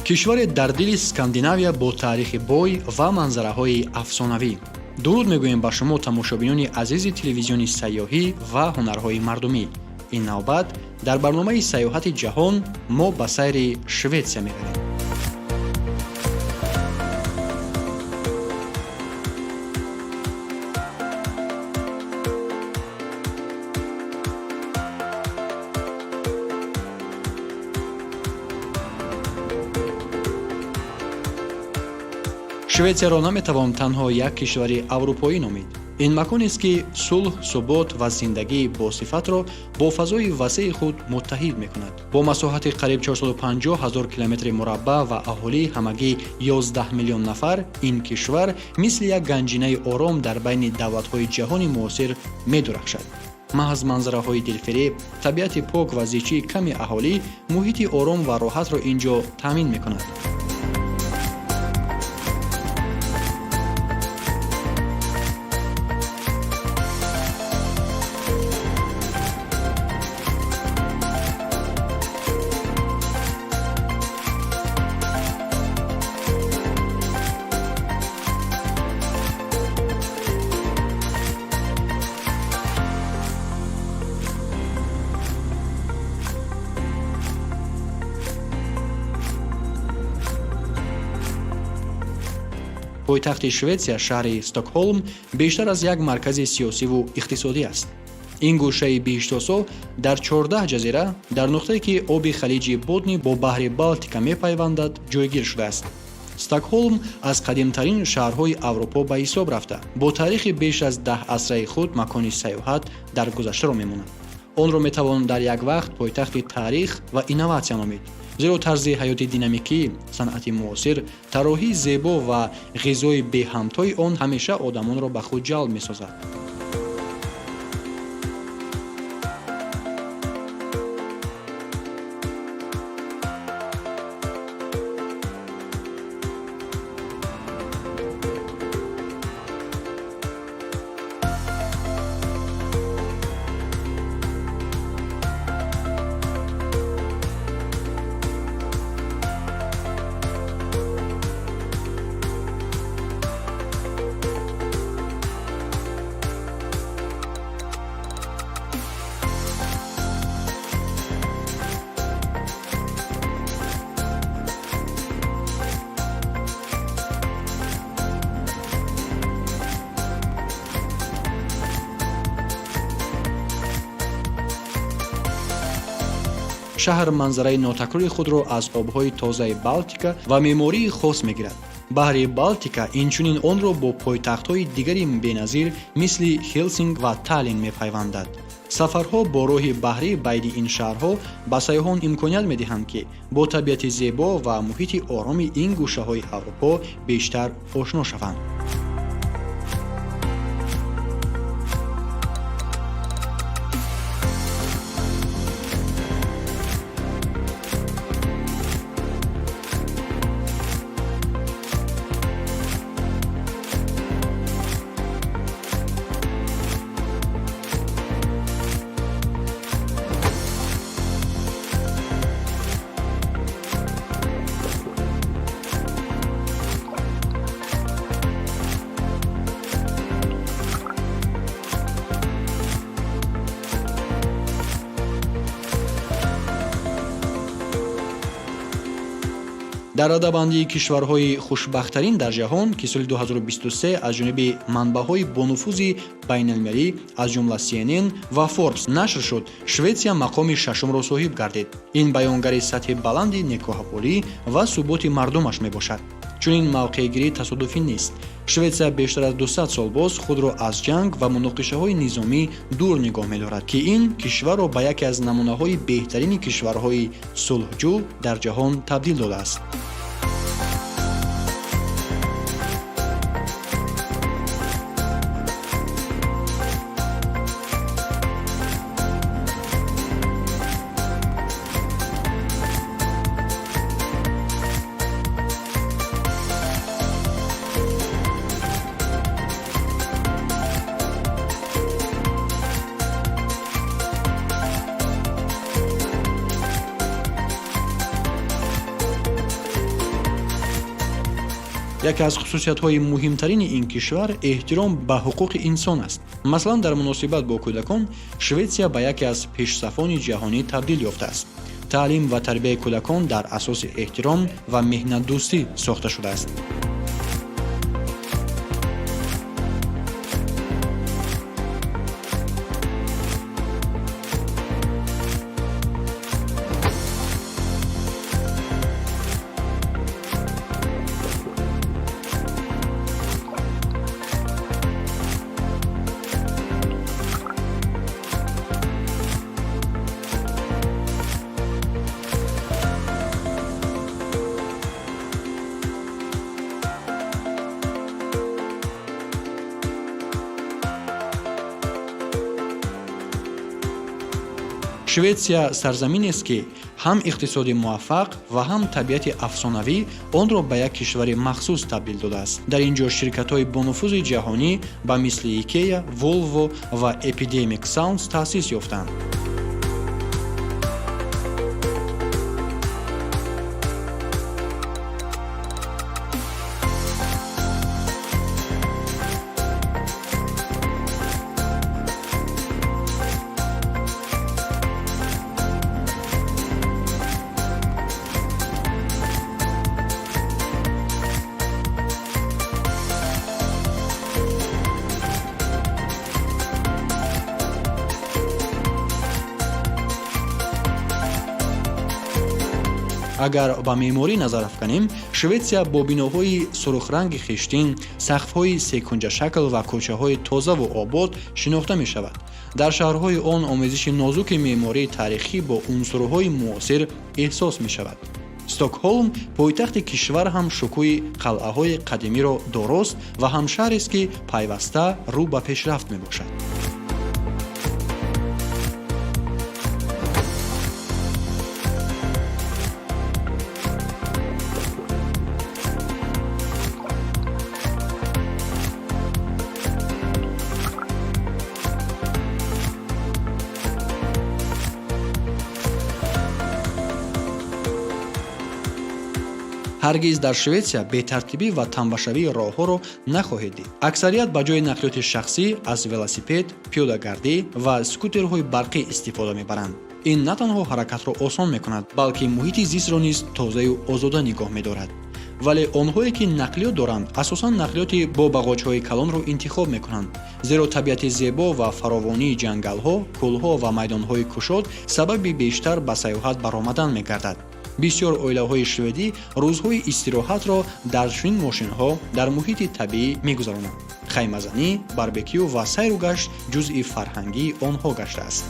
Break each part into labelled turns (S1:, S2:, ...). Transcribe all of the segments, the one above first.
S1: кишваре дар дили Скандинавия бо таърихи бой ва манзараҳои афсонавӣ. дуруд мегӯем ба шумо тамошобинони азизи телевизиони сайёҳӣ ва ҳунарҳои мардумӣ. ин навбат дар барномаи сайёҳати ҷаҳон мо ба сайри Шветсия мебарем. шветсияро наметавон танҳо як кишвари аврупоӣ номид. ин маконест ки сулҳ, субот ва зиндагии босифатро бо фазои васеъи худ муттаҳид мекунад. бо масоҳати қариб 450 000 километри мураббаъ ва аҳолии ҳамагӣ 11 миллион нафар, ин кишвар мисли як ганҷинаи ором дар байни давлатҳои ҷаҳони муосир медурахшад. маҳз манзараҳои дилфиреб, табиати пок ва зичии ками аҳолӣ муҳити ором ва роҳатро ин ҷо таъмин мекунад. пойтахти Шветсия, шаҳри Стокҳолм, бештар аз як маркази сиёсиву иқтисодӣ аст. ин гӯшаи биҳиштосо дар 14 ҷазира, дар нуқтае ки оби халиҷи Бодни бо баҳри Балтика мепайвандад, ҷойгир шудааст. Стокҳолм аз қадимтарин шаҳрҳои Аврупо ба ҳисоб рафта, бо таърихи беш аз 10 асраи худ макони сайёҳат дар гузаштаро мемонад. онро метавон дар як вақт пойтахти таърих ва инноватсия номид, зеро тарзи ҳаёти динамикӣ, санъати муосир, тарроҳии зебо ва ғизои беҳамтои он ҳамеша одамонро ба худ ҷалб месозад. шаҳр манзараи нотакрори худро аз обҳои тозаи Балтика ва меъмории хос мегирад. баҳри Балтика инчунин онро бо пойтахтҳои дигари беназир мисли Хелсинг ва Таллин мепайвандад. сафарҳо бо роҳи баҳрӣ байни ин шаҳрҳо ба сайёҳон имконият медиҳанд ки бо табиати зебо ва муҳити ороми ин гӯшаҳои Аврупо бештар ошно шаванд. дар радабандии кишварҳои хушбахттарин дар ҷаҳон ки соли 2023 аз ҷониби манбаъҳои бонуфузи байналмилалӣ аз ҷумла CNN ва Forbes нашр шуд, Шветсия мақоми шашумро соҳиб гардид. ин баёнгари сатҳи баланди некоҳаполӣ ва суботи мардумаш мебошад. чунин мавқеъгирӣ тасодуфӣ нест. шветсия бештар аз 200 сол боз худро аз ҷанг ва муноқишаҳои низомӣ дур нигоҳ медорад, ки ин кишварро ба яке аз намунаҳои беҳтарини кишварҳои сулҳҷӯ дар ҷаҳон табдил додааст. яке аз хусусиятҳои муҳимтарини ин кишвар эҳтиром ба ҳуқуқи инсон аст. Масалан, дар муносибат бо кӯдакон Шветсия ба яке аз пешсафони ҷаҳонӣ табдил ёфтааст. таълим ва тарбияи кӯдакон дар асоси эҳтиром ва меҳнатдӯстӣ сохта шудааст. шветсия сарзаминест ки ҳам иқтисоди муваффақ ва ҳам табиати афсонавӣ онро ба як кишвари махсус табдил додааст. дар ин ҷо ширкатҳои бонуфузи ҷаҳонӣ ба мисли Ikea, Volvo ва Epidemic Sounds таъсис ёфтанд. агар ба меъморӣ назар афканем, Шветсия бо биноҳои сурухранги хиштин, сақфҳои секунҷашакл ва кӯчаҳои тозаву обод шинохта мешавад. дар шаҳрҳои он омезиши нозуки меъмории таърихӣ бо унсурҳои муосир эҳсос мешавад. Стокҳолм пойтахти кишвар ҳам шукӯҳи қалъаҳои қадимиро дорост ва ҳам шаҳрест ки пайваста рӯ ба пешрафт мебошад. ҳаргиз дар Шветсия бетартибӣ ва тамбашавии роҳҳоро нахоҳед дид. Аксарият ба ҷои нақлиёти шахсӣ аз велосипед, пиёдагардӣ ва скутерҳои барқӣ истифода мебаранд. ин на танҳо ҳаракатро осон мекунад, балки муҳити зистро низ тозаю озода нигоҳ медорад. вале онҳое ки нақлиёт доранд, асосан нақлиёти бо бағоҷҳои калонро интихоб мекунанд, зеро табиати зебо ва фаровонии ҷангалҳо, кӯлҳо ва майдонҳои кушод сабаби бештар ба саёҳат баромадан мегардад. бисёр оилаҳои шведӣ рӯзҳои истироҳатро дар чунин мошинҳо дар муҳити табиӣ мегузаронанд. хаймазанӣ, барбекю ва сайру гашт ҷузъи фарҳангии онҳо гаштааст.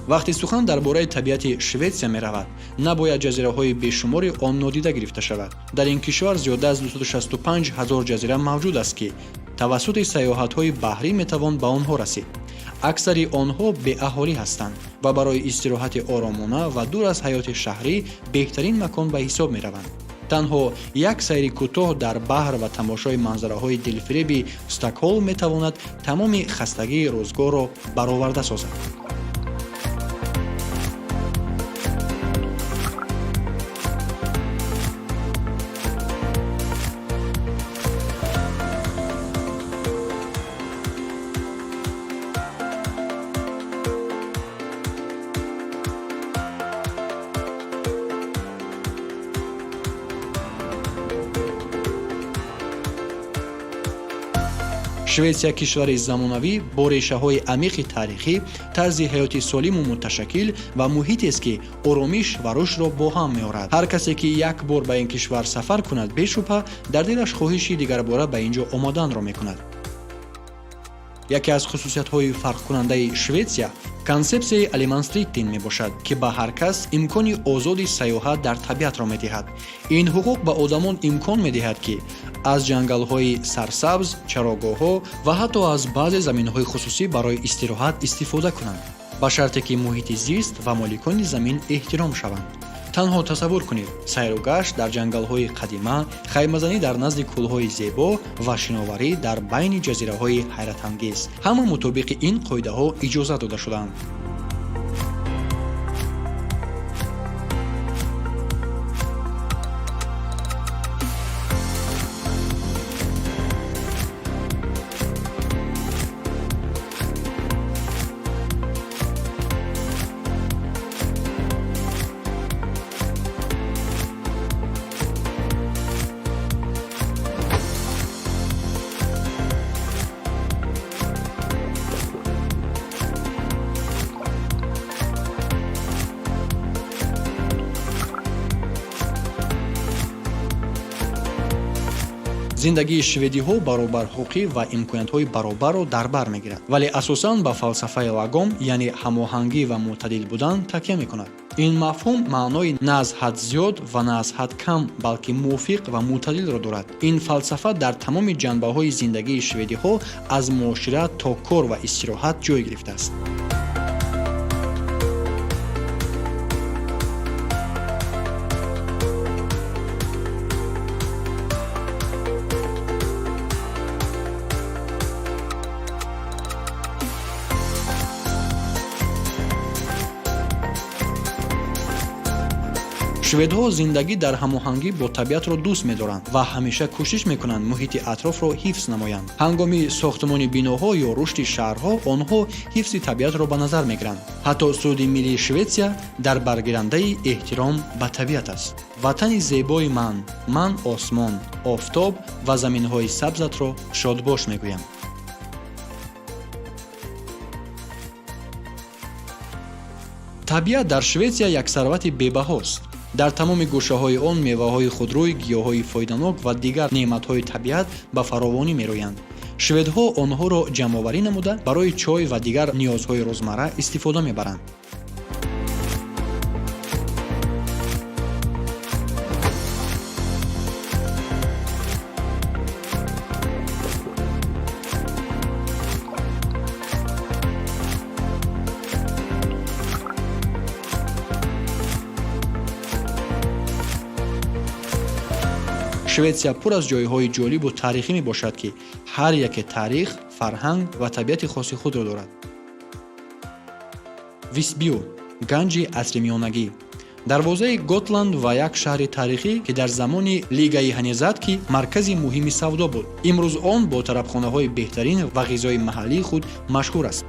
S1: вақте сухан дар бораи табиати Шветсия меравад, набояд ҷазираҳои бешумори он нодида гирифта шавад. дар ин кишвар зиёда аз 265 000 ҷазира мавҷуд аст ки тавассути саёҳатҳои баҳрӣ метавон ба онҳо расид. аксари онҳо беаҳолӣ ҳастанд ва барои истироҳати оромона ва дур аз ҳаёти шаҳрӣ беҳтарин макон ба ҳисоб мераванд. танҳо як сайри кӯтоҳ дар баҳр ва тамошои манзараҳои дилфиреби Стокҳолм метавонад тамоми хастагии рӯзгорро бароварда созад. шветсия кишвари замонавӣ бо решаҳои амиқи таърихӣ, тарзи ҳаёти солиму муташаккил ва муҳитест ки оромиш ва рушдро бо ҳам меорад. ҳар касе ки як бор ба ин кишвар сафар кунад, бешубҳа дар дилаш хоҳиши дигарбора ба ин ҷо омаданро мекунад. яке аз хусусиятҳои фарқкунандаи Шветсия консепсияи алиманстриттин мебошад, ки ба ҳар кас имкони озоди саёҳат дар табиатро медиҳад. ин ҳуқуқ ба одамон имкон медиҳад ки аз ҷангалҳои сарсабз, чарогоҳҳо ва ҳатто аз баъзе заминҳои хусусӣ барои истироҳат истифода кунанд, ба шарте ки муҳити зист ва моликони замин эҳтиром шаванд. танҳо тасаввур кунед, сайру гашт дар ҷангалҳои қадима, хаймазанӣ дар назди кӯлҳои зебо ва шиноварӣ дар байни ҷазираҳои ҳайратангез, ҳама мутобиқи ин қоидаҳо иҷозат дода шуданд. зиндагии шведиҳо баробар ҳуқуқӣ ва имкониятҳои баробарро дар бар мегирад, вале асосан ба фалсафаи лагом, яъне ҳамоҳангӣ ва мӯътадил будан такя мекунад. ин мафҳум маънои на аз ҳад зиёд ва на аз ҳад кам, балки мувофиқ ва мӯътадилро дорад. ин фалсафа дар тамоми ҷанбаҳои зиндагии шведиҳо аз муошират то кор ва истироҳат ҷой гирифтааст. шведҳо зиндагӣ дар ҳамоҳангӣ бо табиатро дӯст медоранд ва ҳамеша кӯшиш мекунанд муҳити атрофро ҳифз намоянд. ҳангоми сохтмони биноҳо ё рушди шаҳрҳо онҳо ҳифзи табиатро ба назар мегиранд. ҳатто суруди миллии Шветсия дар баргирандаи эҳтиром ба табиат аст. ватани зебои ман осмон, офтоб ва заминҳои сабзатро шодбош мегӯям. табиат дар Шветсия як сарвати бебаҳост. дар тамоми гӯшаҳои он меваҳои худрӯй, гиёҳҳои фоиданок ва дигар неъматҳои табиат ба фаровонӣ мероянд. шведҳо онҳоро ҷамъоварӣ намуда барои чой ва дигар ниёзҳои рӯзмарра истифода мебаранд. шветсия пур аз ҷойҳои ҷолибу таърихӣ мебошад, ки ҳар яке таърих, фарҳанг ва табиати хоси худро дорад. висбиё, ганҷи асримиёнагӣ, дарвозаи Готланд ва як шаҳри таърихӣ, ки дар замони Лигаи Ҳанезатки маркази муҳими савдо буд. имрӯз он бо тарабхонаҳои беҳтарин ва ғизои маҳаллии худ машҳур аст.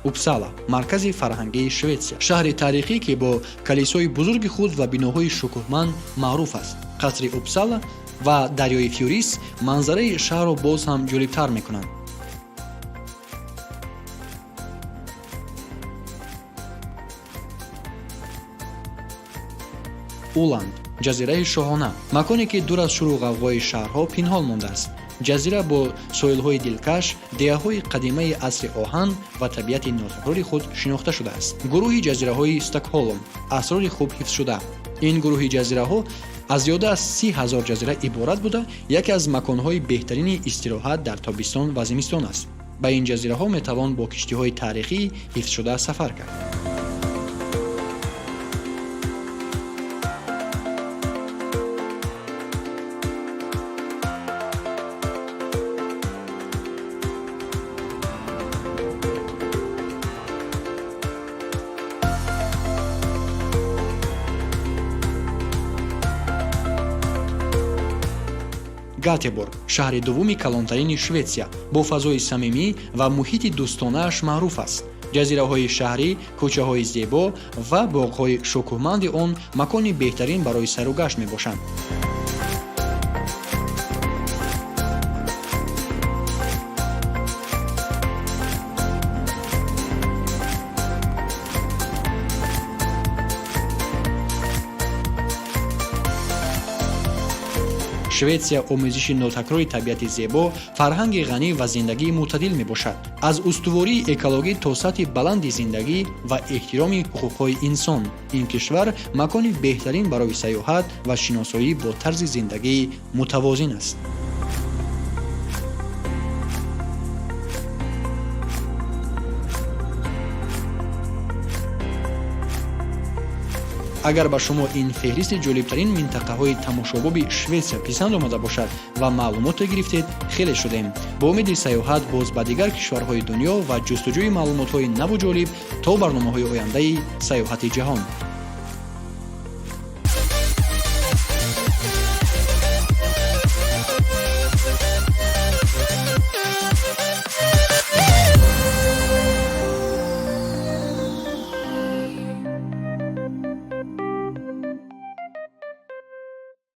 S1: упсала, маркази фарҳангии Шветсия, шаҳри таърихӣ, ки бо калисои бузурги худ ва биноҳои шукӯҳманд маъруф аст. қасри Упсала ва дарёи Фюрис манзараи шаҳрро боз ҳам ҷолибтар мекунанд. уланд, ҷазираи шоҳона, маконе ки дур аз шуру ғавғои шаҳрҳо пинҳон мондааст. ҷазира бо соҳилҳои дилкаш, деҳаҳои қадимаи асри оҳан ва табиати нотакрори худ шинохта шудааст. гурӯҳи ҷазираҳои Стокҳолм, асрори хуб ҳифзшуда. ин гурӯҳи ҷазираҳо аз зиёда аз 30 000 ҷазира иборат буда, яке аз маконҳои беҳтарини истироҳат дар тобистон ва зимистон аст. ба ин ҷазираҳо метавон бо киштиҳои таърихӣ ҳифзшуда сафар кард. гатеборг, шаҳри дуввуми калонтарини Шветсия, бо фазои самимӣ ва муҳити дӯстонааш маъруф аст. ҷазираҳои шаҳрӣ, кӯчаҳои зебо ва боғҳои шукӯҳманди он макони беҳтарин барои сайругашт мебошанд. шветсия омезиши нотакрори табиати зебо, фарҳанги ғанӣ ва зиндагии мӯътадил мебошад. аз устувории экологӣ то сатҳи баланди зиндагӣ ва эҳтироми ҳуқуқҳои инсон, ин кишвар макони беҳтарин барои сайёҳат ва шиносоӣ бо тарзи зиндагии мутавозин аст. агар ба шумо ин феҳристи ҷолибтарин минтақаҳои тамошобоби Шветсия писанд омада бошад ва маълумоте гирифтед, хеле шудем. Бо умеди сайёҳат боз ба дигар кишварҳои дунё ва ҷустуҷӯи маълумотҳои наву ҷолиб то барномаҳои ояндаи Сайёҳати ҷаҳон.